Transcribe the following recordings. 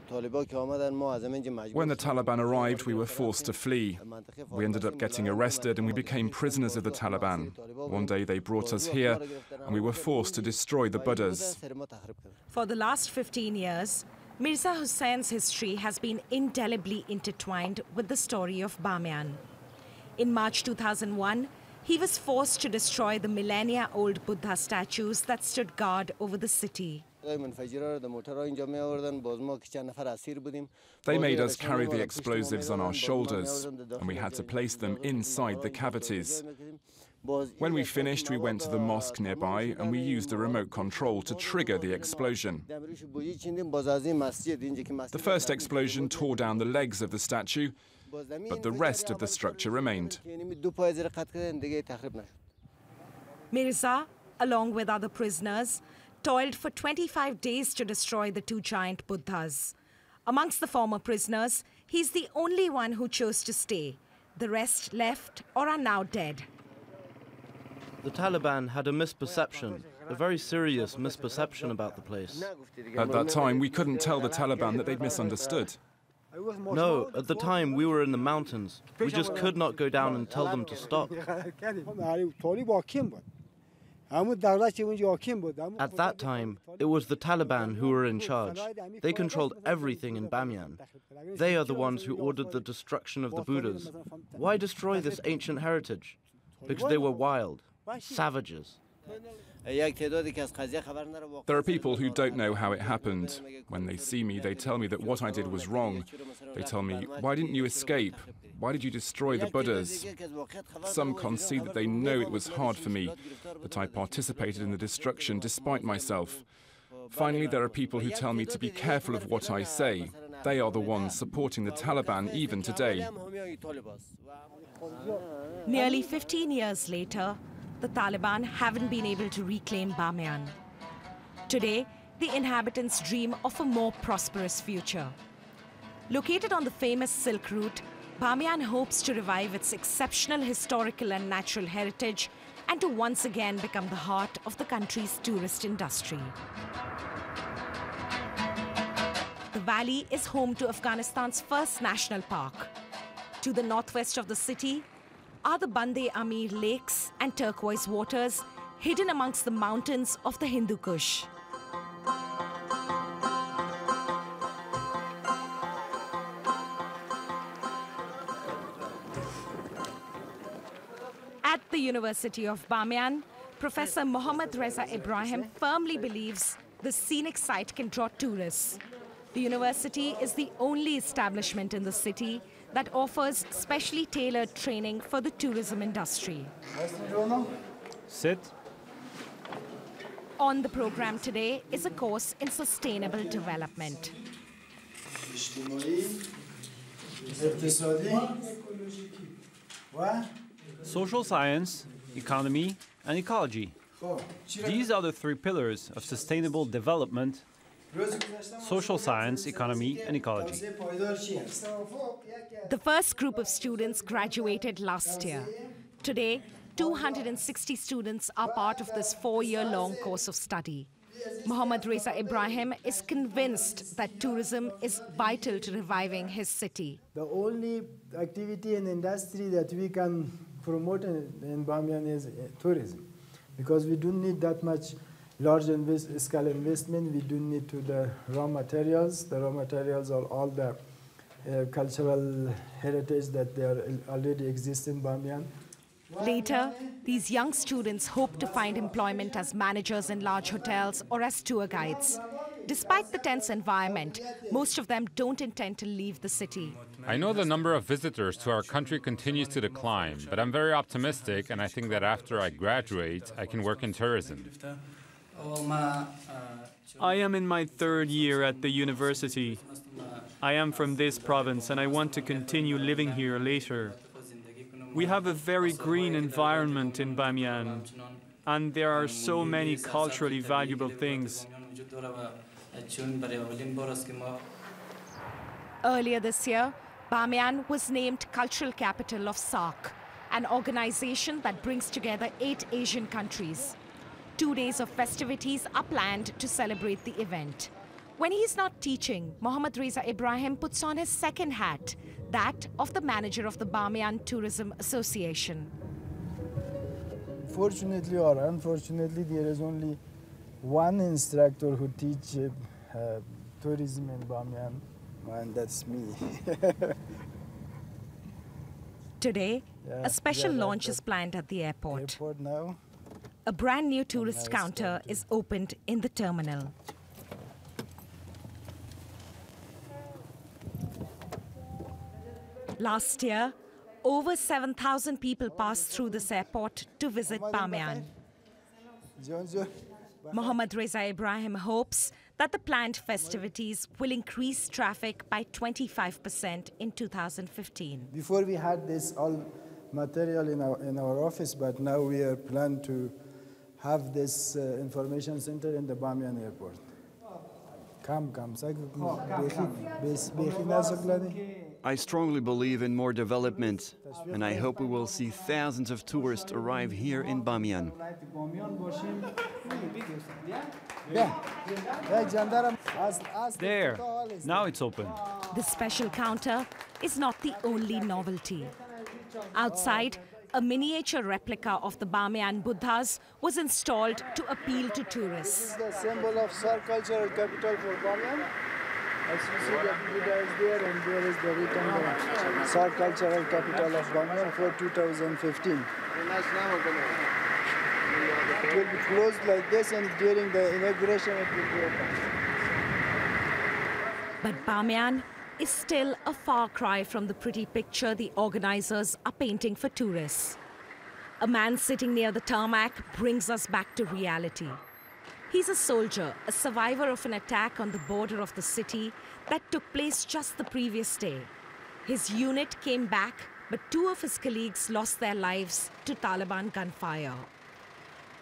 When the Taliban arrived, we were forced to flee. We ended up getting arrested and we became prisoners of the Taliban. One day they brought us here and we were forced to destroy the Buddhas. For the last 15 years, Mirza Hussein's history has been indelibly intertwined with the story of Bamyan. In March 2001, he was forced to destroy the millennia-old Buddha statues that stood guard over the city. They made us carry the explosives on our shoulders, and we had to place them inside the cavities. When we finished, we went to the mosque nearby, and we used a remote control to trigger the explosion. The first explosion tore down the legs of the statue, but the rest of the structure remained. Mirza, along with other prisoners, toiled for 25 days to destroy the two giant Buddhas. Amongst the former prisoners, he's the only one who chose to stay. The rest left or are now dead. The Taliban had a misperception, a very serious misperception about the place. At that time, we couldn't tell the Taliban that they'd misunderstood. No, at the time we were in the mountains. We just could not go down and tell them to stop. At that time, it was the Taliban who were in charge. They controlled everything in Bamyan. They are the ones who ordered the destruction of the Buddhas. Why destroy this ancient heritage? Because they were wild, savages. There are people who don't know how it happened. When they see me, they tell me that what I did was wrong. They tell me, why didn't you escape? Why did you destroy the Buddhas? Some concede that they know it was hard for me, that I participated in the destruction despite myself. Finally, there are people who tell me to be careful of what I say. They are the ones supporting the Taliban even today. Nearly 15 years later, the Taliban haven't been able to reclaim Bamyan. Today, the inhabitants dream of a more prosperous future. Located on the famous Silk Route, Bamyan hopes to revive its exceptional historical and natural heritage and to once again become the heart of the country's tourist industry. The valley is home to Afghanistan's first national park. To the northwest of the city are the Bande Amir lakes and turquoise waters hidden amongst the mountains of the Hindu Kush. At the University of Bamyan, Professor Mohammad Reza Ibrahim firmly believes the scenic site can draw tourists. The university is the only establishment in the city that offers specially tailored training for the tourism industry. Sit. On the program today is a course in sustainable development. Social science, economy, and ecology. These are the three pillars of sustainable development: social science, economy, and ecology. The first group of students graduated last year. Today, 260 students are part of this 4-year-long course of study. Mohammad Reza Ibrahim is convinced that tourism is vital to reviving his city. The only activity and industry that we can promote in Bamyan is tourism, because we don't need that much large scale investment. We don't need to the raw materials. The raw materials are all the cultural heritage that they are already exist in Bamyan. Later, these young students hope to find employment as managers in large hotels or as tour guides. Despite the tense environment, most of them don't intend to leave the city. I know the number of visitors to our country continues to decline, but I'm very optimistic, and I think that after I graduate, I can work in tourism. I am in my 3rd year at the university. I am from this province and I want to continue living here later. We have a very green environment in Bamyan, and there are so many culturally valuable things. Earlier this year, Bamyan was named Cultural Capital of SAARC, an organization that brings together 8 Asian countries. 2 days of festivities are planned to celebrate the event. When he's not teaching, Mohammad Reza Ibrahim puts on his second hat, that of the manager of the Bamyan Tourism Association. Fortunately or unfortunately, there is only one instructor who teaches tourism in Bamyan, and that's me. Today, a special launch is planned at the airport. Now. A brand new tourist counter is opened in the terminal. Last year, over 7,000 people passed through this airport to visit Bamyan. Mohammad Reza Ibrahim hopes that the planned festivities will increase traffic by 25% in 2015. Before we had this all material in our office, but now we are planning to have this information center in the Bamyan airport. I strongly believe in more development, and I hope we will see thousands of tourists arrive here in Bamyan. There, now it's open. The special counter is not the only novelty. Outside, a miniature replica of the Bamyan Buddhas was installed to appeal to tourists. This is the symbol of Sar cultural capital for Bamyan. As you see, the Buddha is there, and there is the written Sar cultural capital of Bamyan for 2015. It will be closed like this, and during the inauguration it will be open. But Bamyan is still a far cry from the pretty picture the organizers are painting for tourists. A man sitting near the tarmac brings us back to reality. He's a soldier, a survivor of an attack on the border of the city that took place just the previous day. His unit came back, but 2 of his colleagues lost their lives to Taliban gunfire.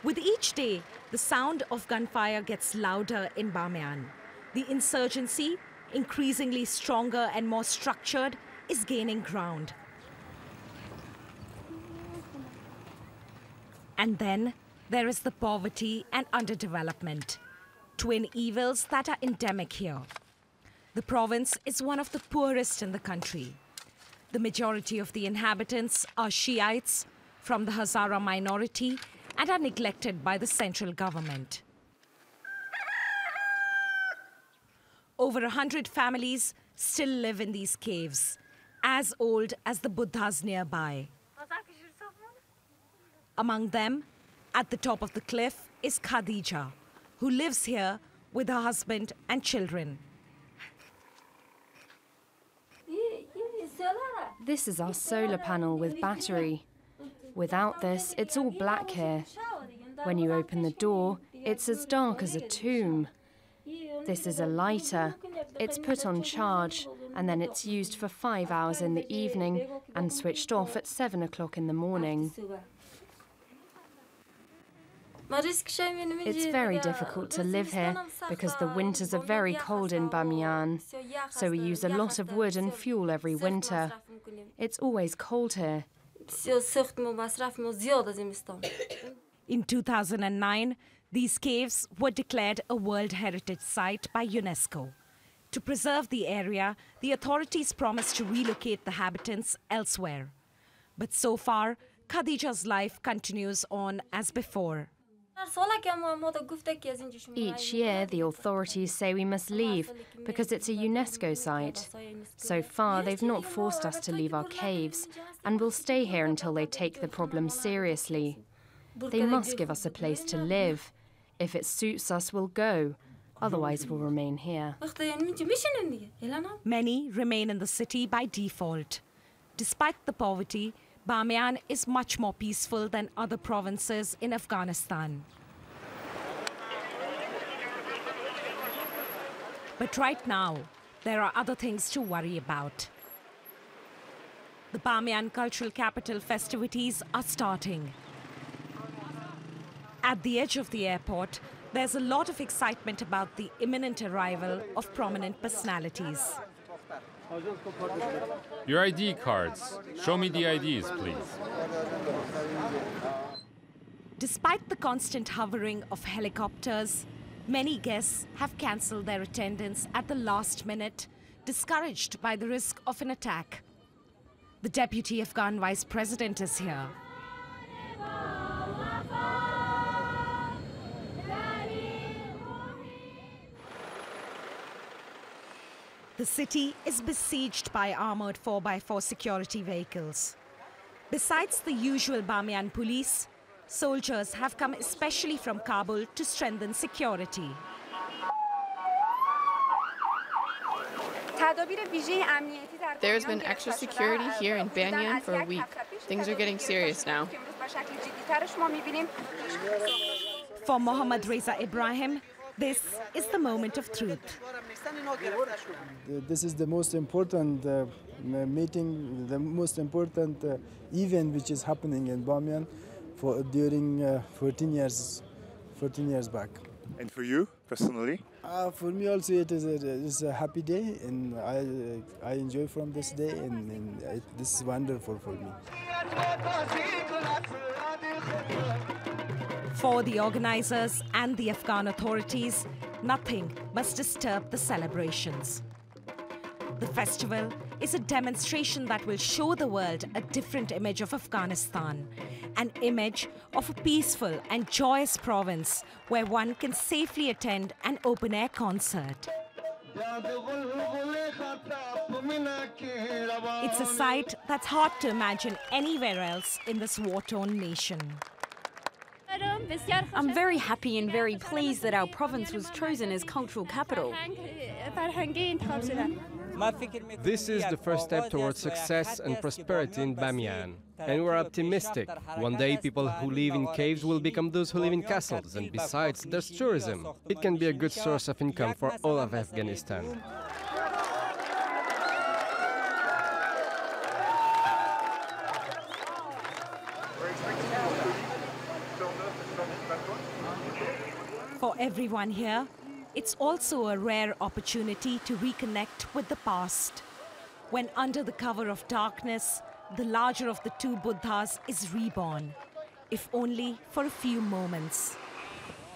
With each day, the sound of gunfire gets louder in Bamyan. The insurgency, increasingly stronger and more structured, is gaining ground. And then there is the poverty and underdevelopment, twin evils that are endemic here. The province is one of the poorest in the country. The majority of the inhabitants are Shiites from the Hazara minority and are neglected by the central government. Over 100 families still live in these caves, as old as the Buddhas nearby. Among them, at the top of the cliff, is Khadija, who lives here with her husband and children. This is our solar panel with battery. Without this, it's all black here. When you open the door, it's as dark as a tomb. This is a lighter. It's put on charge, and then it's used for 5 hours in the evening and switched off at 7 o'clock in the morning. It's very difficult to live here because the winters are very cold in Bamyan, so we use a lot of wood and fuel every winter. It's always cold here. In 2009, these caves were declared a World Heritage Site by UNESCO. To preserve the area, the authorities promised to relocate the habitants elsewhere. But so far, Khadija's life continues on as before. Each year, the authorities say we must leave because it's a UNESCO site. So far, they've not forced us to leave our caves, and we'll stay here until they take the problem seriously. They must give us a place to live. If it suits us, we'll go. Otherwise, we'll remain here. Many remain in the city by default. Despite the poverty, Bamyan is much more peaceful than other provinces in Afghanistan. But right now, there are other things to worry about. The Bamyan Cultural Capital festivities are starting. At the edge of the airport, there's a lot of excitement about the imminent arrival of prominent personalities. Your ID cards. Show me the IDs, please. Despite the constant hovering of helicopters, Many guests have cancelled their attendance at the last minute, discouraged by the risk of an attack. The Deputy Afghan Vice President is here. The city is besieged by armoured 4x4 security vehicles. Besides the usual Bamyan police, soldiers have come especially from Kabul to strengthen security. There's been extra security here in Bamyan for a week. Things are getting serious now. For Mohammad Reza Ibrahim, this is the moment of truth. This is the most important meeting, the most important event which is happening in Bamyan during 14 years back. And for you, personally? For me also it is a happy day, and I enjoy from this day, and this is wonderful for me. For the organizers and the Afghan authorities, nothing must disturb the celebrations. The festival is a demonstration that will show the world a different image of Afghanistan, an image of a peaceful and joyous province where one can safely attend an open-air concert. It's a sight that's hard to imagine anywhere else in this war-torn nation. I'm very happy and very pleased that our province was chosen as cultural capital. This is the first step towards success and prosperity in Bamyan. And we're optimistic. One day people who live in caves will become those who live in castles, and besides, there's tourism. It can be a good source of income for all of Afghanistan. For everyone here, it's also a rare opportunity to reconnect with the past, when under the cover of darkness, the larger of the two Buddhas is reborn, if only for a few moments.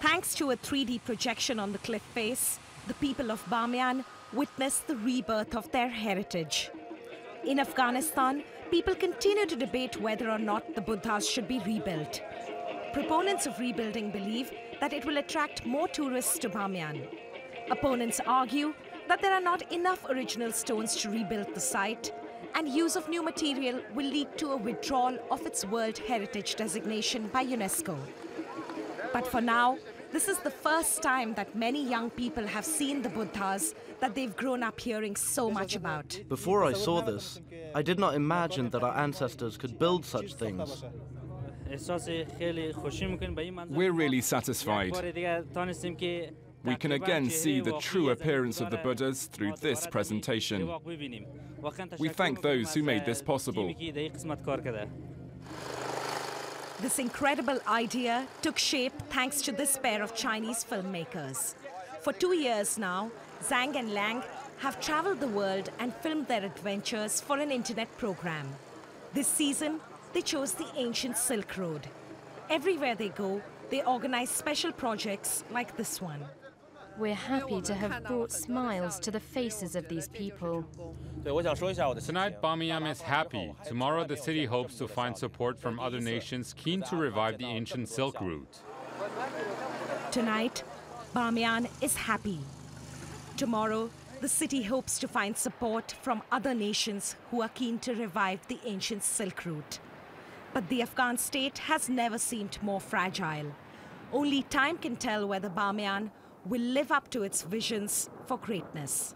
Thanks to a 3D projection on the cliff face, the people of Bamyan witnessed the rebirth of their heritage. In Afghanistan, people continue to debate whether or not the Buddhas should be rebuilt. Proponents of rebuilding believe that it will attract more tourists to Bamyan. Opponents argue that there are not enough original stones to rebuild the site, and use of new material will lead to a withdrawal of its World Heritage designation by UNESCO. But for now, this is the first time that many young people have seen the Buddhas that they've grown up hearing so much about. Before I saw this, I did not imagine that our ancestors could build such things. We're really satisfied. We can again see the true appearance of the Buddhas through this presentation. We thank those who made this possible. This incredible idea took shape thanks to this pair of Chinese filmmakers. For 2 years now, Zhang and Lang have traveled the world and filmed their adventures for an internet program. This season, they chose the ancient Silk Road. Everywhere they go, they organize special projects like this one. We're happy to have brought smiles to the faces of these people. Tonight, Bamyan is happy. Tomorrow, the city hopes to find support from other nations keen to revive the ancient Silk Route. Tonight, Bamyan is happy. Tomorrow, the city hopes to find support from other nations who are keen to revive the ancient Silk Route. But the Afghan state has never seemed more fragile. Only time can tell whether Bamyan will live up to its visions for greatness.